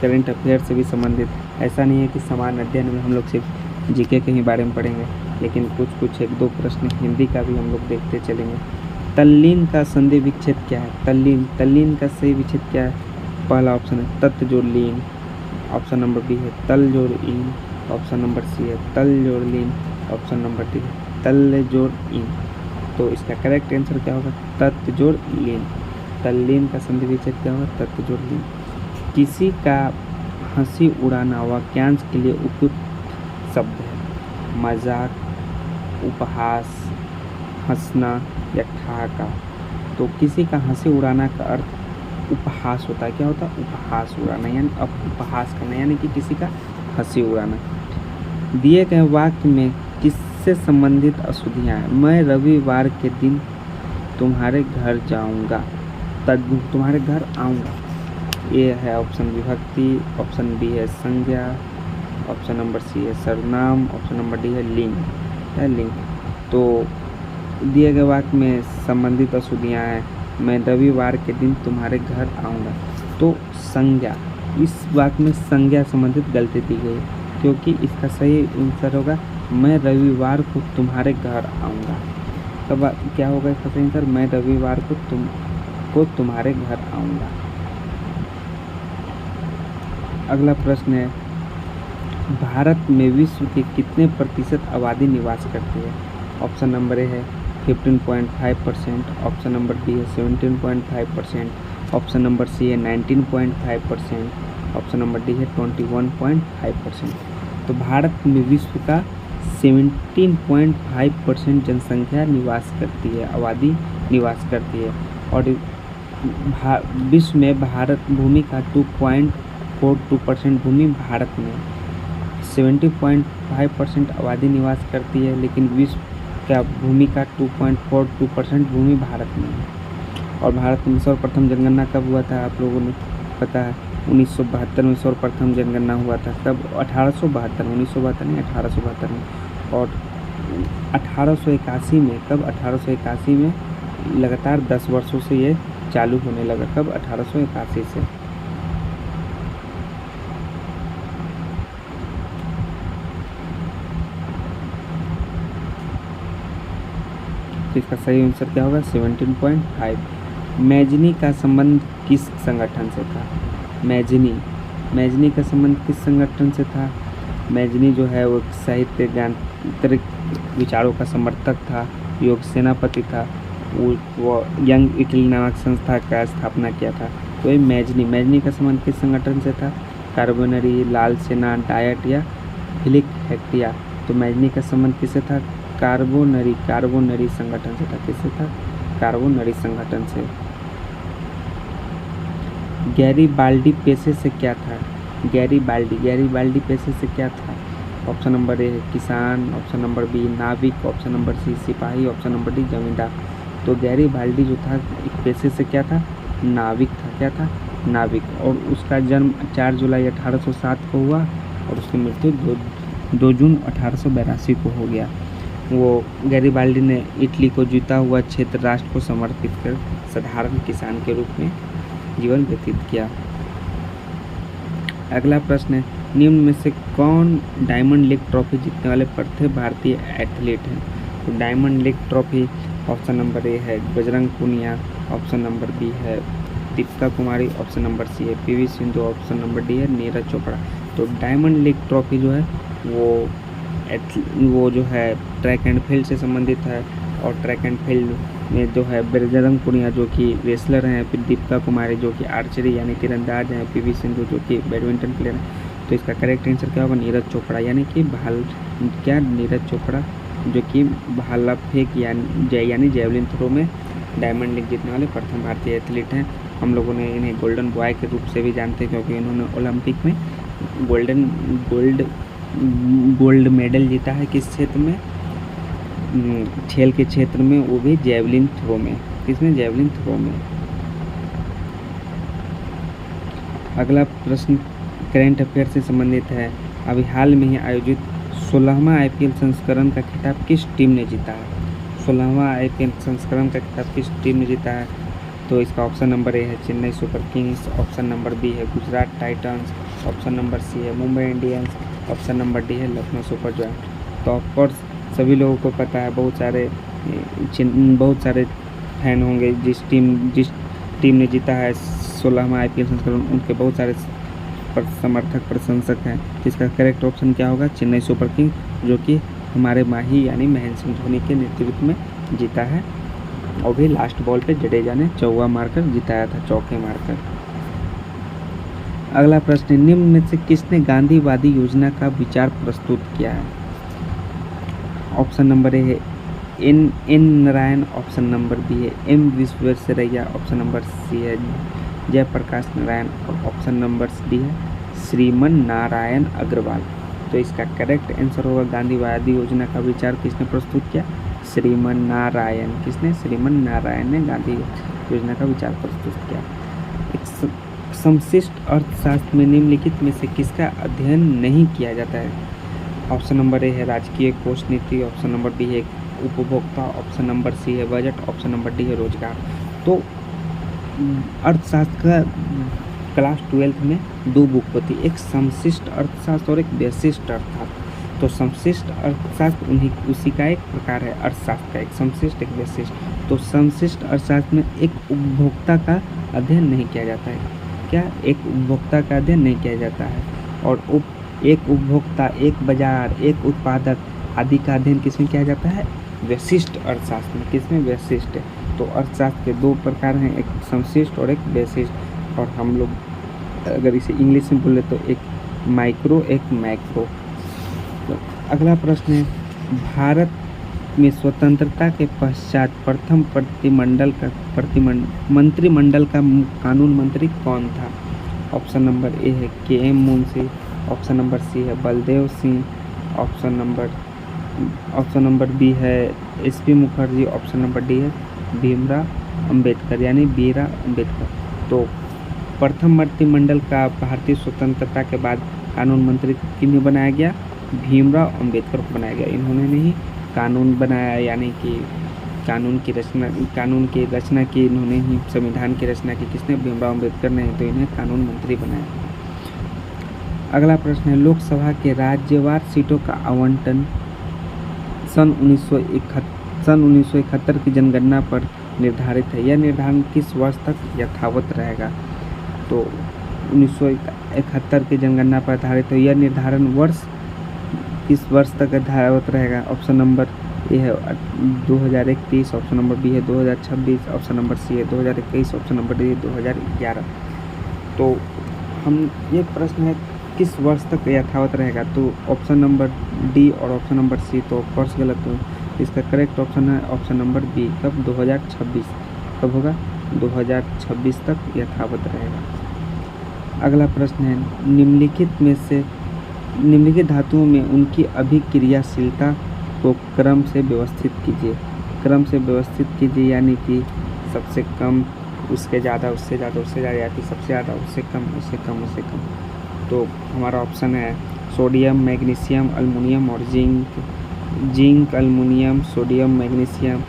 करंट अफेयर से भी संबंधित। ऐसा नहीं है कि समान अध्ययन में हम लोग सिर्फ जीके के ही बारे में पढ़ेंगे, लेकिन कुछ एक दो प्रश्न हिंदी का भी हम लोग देखते चलेंगे। तल्लीन का संधि विच्छेद क्या है? तल्लीन का सही विच्छेद क्या है? पहला ऑप्शन है तत् जोड़ लीन, ऑप्शन नंबर बी है तल जोड़ ईन, ऑप्शन नंबर सी है तल जोड़ लीन, ऑप्शन नंबर डी है तल जोड़ ईन। तो इसका करेक्ट आंसर क्या होगा? तत् जोड़ लीन। तल्लीन का संधि विच्छेद क्या होगा? तत् जोड़ लीन। किसी का हंसी उड़ाना वाक्यांश के लिए उपयुक्त शब्द है? मजाक, उपहास, हंसना या ठहाका। तो किसी का हंसी उड़ाना का अर्थ उपहास होता है। क्या होता है? उपहास उड़ाना, यानी उपहास करना, यानी कि किसी का हंसी उड़ाना। दिए गए वाक्य में किससे संबंधित अशुद्धियाँ हैं? मैं रविवार के दिन तुम्हारे घर जाऊंगा, तुम्हारे घर आऊँगा। ये है ऑप्शन विभक्ति, ऑप्शन बी है संज्ञा, ऑप्शन नंबर सी है सर्वनाम, ऑप्शन नंबर डी है लिंग। लिंग। तो दिए गए वाक्य में संबंधित अशुद्धियाँ हैं, मैं रविवार के दिन तुम्हारे घर आऊँगा। तो संज्ञा, इस वाक्य में संज्ञा संबंधित गलती दी गई, क्योंकि इसका सही आंसर होगा मैं रविवार को तुम्हारे घर आऊँगा। तब क्या होगा इसका सही आंसर? मैं रविवार को तुम्हारे घर आऊँगा। अगला प्रश्न है, भारत में विश्व के कितने प्रतिशत आबादी निवास करती है? ऑप्शन नंबर ए है 15.5%, ऑप्शन नंबर बी है 17.5%, ऑप्शन नंबर सी है 19.5%, ऑप्शन नंबर डी है 21.5%। तो भारत में विश्व का 17.5% जनसंख्या निवास करती है, आबादी निवास करती है। और विश्व में भारत भूमि का 2.42% भूमि भारत में, 70.5% आबादी निवास करती है, लेकिन विश्व का भूमि का 2.42% भूमि भारत में है। और भारत में सर्वप्रथम जनगणना कब हुआ था? आप लोगों ने पता है 1972 में सर्वप्रथम जनगणना हुआ था। कब? 1872, 1972 नहीं 1872 में। और 1881 में, कब? 1881 में। लगातार 10 वर्षों से ये चालू होने लगा। कब? 1881 से। तो इसका सही आंसर क्या होगा? 17.5। मैजनी का संबंध किस संगठन से था? मैजनी का संबंध किस संगठन से था? मैजनी जो है वो साहित्य ज्ञानांतरिक विचारों का समर्थक था, योग सेनापति था, वो यंग इटली नामक संस्था का स्थापना किया था। तो ये मैजनी का संबंध किस संगठन से था? कार्बोनरी, लाल सेना, डायट या फिलिक हेक्टिया। तो मैजनी का संबंध किससे था? कार्बोनरी संगठन से था। किससे था? कार्बोनरी संगठन से। गैरीबाल्डी पेशे से क्या था? गैरीबाल्डी पेशे से क्या था? ऑप्शन नंबर ए है किसान, ऑप्शन नंबर बी नाविक, ऑप्शन नंबर सी सिपाही, ऑप्शन नंबर डी जमींदार। तो गैरीबाल्डी जो था एक पेशे से क्या था? नाविक था। क्या था? नाविक। और उसका जन्म 4 जुलाई 1807 को हुआ और उसकी मृत्यु 2 जून 1882 को हो गया। वो गैरीबाल्डी ने इटली को जीता हुआ क्षेत्र राष्ट्र को समर्पित कर साधारण किसान के रूप में जीवन व्यतीत किया। अगला प्रश्न है, निम्न में से कौन डायमंड लीग ट्रॉफी जीतने वाले प्रथम भारतीय एथलीट हैं? तो diamond league trophy option number A है Bajrang Punia, option number B है Deepika Kumari, option number C है PV Sindhu, option number D है नीरज चोपड़ा। तो डायमंड लीग ट्रॉफी जो है वो जो है ट्रैक एंड फील्ड से संबंधित है। और ट्रैक एंड फील्ड में जो है बजरंग पुनिया जो कि रेसलर हैं, फिर दीपिका कुमारी जो कि आर्चरी यानी तीरंदाज हैं, पीवी सिंधु जो कि बैडमिंटन प्लेयर हैं। तो इसका करेक्ट आंसर क्या होगा? नीरज चोपड़ा, यानी कि नीरज चोपड़ा जो कि भाला फेंक यानी जेवलिन थ्रो में डायमंड लीग जीतने वाले प्रथम भारतीय एथलीट हैं। हम लोगों ने इन्हें गोल्डन बॉय के रूप से भी जानते हैं, क्योंकि इन्होंने ओलंपिक में गोल्ड मेडल जीता है। किस क्षेत्र में? खेल के क्षेत्र में, वो भी जेवलिन थ्रो में। किसमें? जेवलिन थ्रो में। अगला प्रश्न करंट अफेयर से संबंधित है। अभी हाल में ही आयोजित 16वां आईपीएल संस्करण का खिताब किस टीम ने जीता है? 16वां आईपीएल संस्करण का खिताब किस टीम ने जीता है? तो इसका ऑप्शन नंबर ए है Chennai Super Kings, option number B है Gujarat Titans, option number C है Mumbai Indians, option number D है लखनऊ सुपर जायंट। तो ऑफकोर्स सभी लोगों को पता है, बहुत सारे फैन होंगे जिस टीम ने जीता है 16वां IPL संस्करण, उनके बहुत सारे समर्थक प्रशंसक हैं। इसका करेक्ट ऑप्शन क्या होगा? चेन्नई सुपर किंग, जो कि हमारे माही यानी महेंद्र सिंह धोनी के नेतृत्व में जीता है, और भी लास्ट बॉल पे जडेजा ने चौका मारकर जिताया था, चौके मारकर। अगला प्रश्न, निम्न में से किसने गांधीवादी योजना का विचार प्रस्तुत किया है? ऑप्शन नंबर ए है N Narayan, option number B है M Visvesvaraya, option number C है जयप्रकाश नारायण, और ऑप्शन नंबर डी है श्रीमन नारायण अग्रवाल। तो इसका करेक्ट आंसर होगा गांधीवादी योजना का विचार किसने प्रस्तुत किया? श्रीमन नारायण। किसने? श्रीमन नारायण ने गांधी योजना का विचार प्रस्तुत किया। एक समशिष्ट अर्थशास्त्र में निम्नलिखित में से किसका अध्ययन नहीं किया जाता है? ऑप्शन नंबर ए है राजकीय कोष नीति, ऑप्शन नंबर बी है उपभोक्ता, ऑप्शन नंबर सी है बजट, ऑप्शन नंबर डी है रोजगार। तो अर्थशास्त्र का क्लास 12th में 2 बुक होती है, एक समशिष्ट अर्थशास्त्र और एक व्यशिष्ट अर्थशास्त्र। तो समशिष्ट अर्थशास्त्र उसी का एक प्रकार है अर्थशास्त्र का, एक समशिष्ट एक व्यशिष्ट। तो समशिष्ट अर्थशास्त्र में एक उपभोक्ता का अध्ययन नहीं किया जाता है। क्या? एक उपभोक्ता का अध्ययन नहीं किया जाता है। और एक उपभोक्ता, एक बाजार, एक उत्पादक आदि का अध्ययन किसमें किया जाता है? व्यशिष्ट अर्थशास्त्र में। किसमें? व्यशिष्ट। तो अर्थशास्त्र के 2 प्रकार हैं, एक समशिष्ट और एक व्यशिष्ट। और हम लोग अगर इसे इंग्लिश में बोले तो एक माइक्रो एक मैक्रो। तो अगला प्रश्न है, भारत में स्वतंत्रता के पश्चात प्रथम मंत्रिमंडल का कानून मंत्री कौन था? ऑप्शन नंबर ए है KM Munshi, option number C है Baldev Singh, option number B है SP Mukherjee, option number D है भीमराव अंबेडकर यानी बीरा अंबेडकर। तो प्रथम मंत्रिमंडल का भारतीय स्वतंत्रता के बाद कानून मंत्री किन्हें बनाया गया? भीमराव अंबेडकर को बनाया गया। इन्होंने ही कानून बनाया, यानी कि कानून की रचना की इन्होंने ही, संविधान की रचना की किसने? भीमराव अंबेडकर ने। तो इन्हें कानून मंत्री बनाया। अगला प्रश्न है, लोकसभा के राज्यवार सीटों का आवंटन सन 1971 की जनगणना पर निर्धारित है। यह निर्धारण किस वर्ष तक यथावत रहेगा? तो 1971 की जनगणना पर आधारित है। यह निर्धारण वर्ष किस वर्ष तक यथावत रहेगा? ऑप्शन नंबर ए है 2031, ऑप्शन नंबर बी है 2026, ऑप्शन नंबर सी है 2021, ऑप्शन नंबर डी है 2011। तो ये प्रश्न है किस वर्ष तक यथावत रहेगा? तो ऑप्शन नंबर डी और ऑप्शन नंबर सी तो ऑफकोर्स गलत हो। इसका करेक्ट ऑप्शन है ऑप्शन नंबर बी। कब? 2026। कब होगा? 2026 तक यथावत रहेगा। अगला प्रश्न है, निम्नलिखित धातुओं में उनकी अभिक्रियाशीलता को क्रम से व्यवस्थित कीजिए। क्रम से व्यवस्थित कीजिए यानी कि सबसे कम, उसके ज़्यादा, उससे ज़्यादा, उससे ज़्यादा, या फिर सबसे ज़्यादा, उससे कम, उससे कम, उससे कम। तो हमारा ऑप्शन है सोडियम, मैग्नीशियम, अल्मुनियम और zinc, aluminium, sodium, magnesium,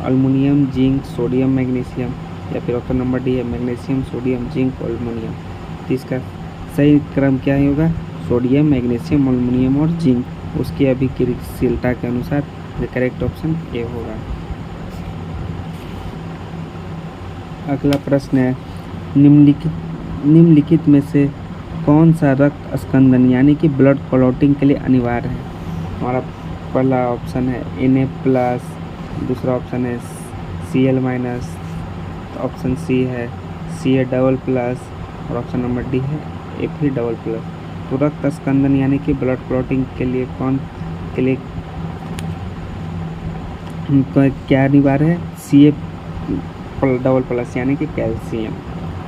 aluminium, zinc, sodium, magnesium, या फिर ऑप्शन नंबर डी है मैग्नीशियम, सोडियम, जिंक, अल्मुनियम। तो इसका सही क्रम क्या होगा? सोडियम, मैग्नीशियम, अल्मुनियम और जिंक, उसकी अभिक्रियाशीलता के अनुसार करेक्ट ऑप्शन ए होगा। अगला प्रश्न है, निम्नलिखित में से कौन सा रक्त स्कंदन यानी कि ब्लड क्लॉटिंग के लिए अनिवार्य है? हमारा पहला ऑप्शन है Na+, दूसरा ऑप्शन है Cl-, ऑप्शन सी है Ca++, और ऑप्शन नंबर डी है Fe++। तो रक्त स्कंदन यानी कि ब्लड क्लॉटिंग के लिए क्या अनिवार्य है? Ca++ यानी कि कैल्शियम,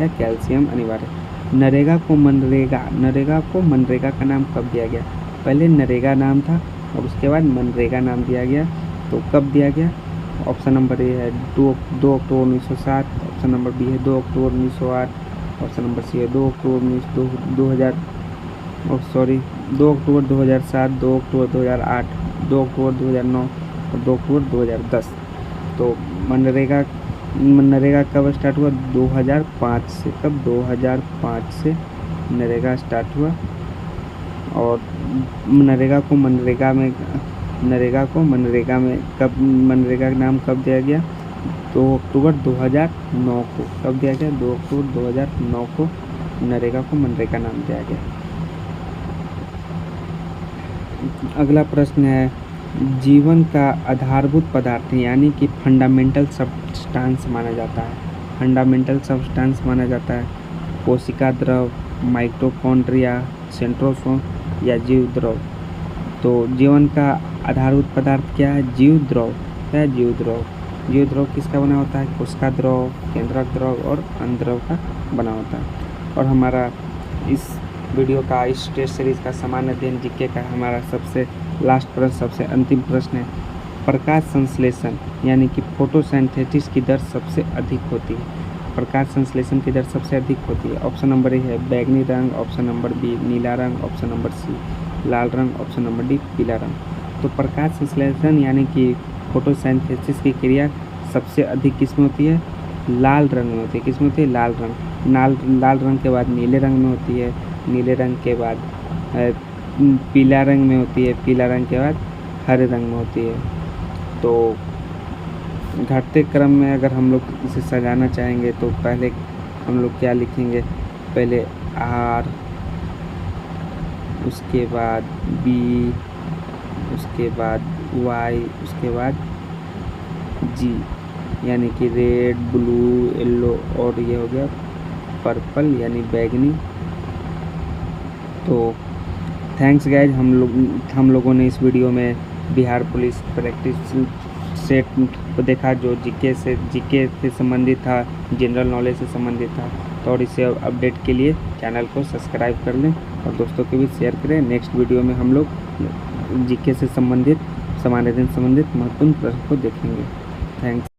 या कैल्शियम अनिवार्य है। नरेगा को मनरेगा का नाम कब दिया गया? पहले नरेगा नाम था और उसके बाद मनरेगा नाम दिया गया। तो कब दिया गया? ऑप्शन नंबर ए है 2 अक्टूबर 1907, ऑप्शन नंबर बी है 2 अक्टूबर 1908, ऑप्शन नंबर सी है 2 अक्टूबर 2007, 2 अक्टूबर 2008, 2 अक्टूबर 2009 और 2 अक्टूबर 2010। तो मनरेगा नरेगा कब स्टार्ट हुआ? 2005 से। कब? 2005 से नरेगा स्टार्ट हुआ। और नरेगा को मनरेगा में कब, मनरेगा का नाम कब दिया गया? 2 अक्टूबर 2009 को। कब दिया गया? 2 अक्टूबर 2009 को नरेगा को मनरेगा नाम दिया गया। अगला प्रश्न है, जीवन का आधारभूत पदार्थ यानी कि फंडामेंटल सब्सटेंस माना जाता है। फंडामेंटल सब्सटेंस माना जाता है कोशिका द्रव, माइटोकॉन्ड्रिया, सेंट्रोसोम या जीव द्रव। तो जीवन का आधारभूत पदार्थ क्या है? जीव द्रव। क्या है? जीव द्रव। जीव द्रव किसका बना होता है? कोशिका द्रव, केंद्रक द्रव और अंतद्रव का बना होता है। और हमारा इस वीडियो का, इस टेस्ट सीरीज का सामान्य अध्ययन जीके का हमारा सबसे लास्ट प्रश्न, सबसे अंतिम प्रश्न है, प्रकाश संश्लेषण यानी कि फोटोसिंथेसिस की दर सबसे अधिक होती है। प्रकाश संश्लेषण की दर सबसे अधिक होती है। ऑप्शन नंबर ए है बैगनी रंग, ऑप्शन नंबर बी नीला रंग, ऑप्शन नंबर सी लाल रंग, ऑप्शन नंबर डी पीला रंग। तो प्रकाश संश्लेषण यानी कि फोटोसिंथेसिस की क्रिया सबसे अधिक किस में होती है? लाल रंग में होती है। किस में होती है? लाल रंग। लाल रंग के बाद नीले रंग में होती है, नीले रंग के बाद पीला रंग में होती है, पीला रंग के बाद हरे रंग में होती है। तो घटते क्रम में अगर हम लोग इसे सजाना चाहेंगे तो पहले हम लोग क्या लिखेंगे? पहले आर, उसके बाद बी, उसके बाद वाई, उसके बाद जी, यानी कि रेड, ब्लू, येलो और ये हो गया पर्पल यानी बैगनी। तो थैंक्स गाइज, हम लोगों ने इस वीडियो में बिहार पुलिस प्रैक्टिस सेट को देखा जो जीके से संबंधित था, जनरल नॉलेज से संबंधित था। तो और इसे अपडेट के लिए चैनल को सब्सक्राइब कर लें और दोस्तों के बीच शेयर करें। नेक्स्ट वीडियो में हम लोग जीके से संबंधित, सामान्य अध्ययन संबंधित महत्वपूर्ण प्रश्न को देखेंगे। थैंक्स।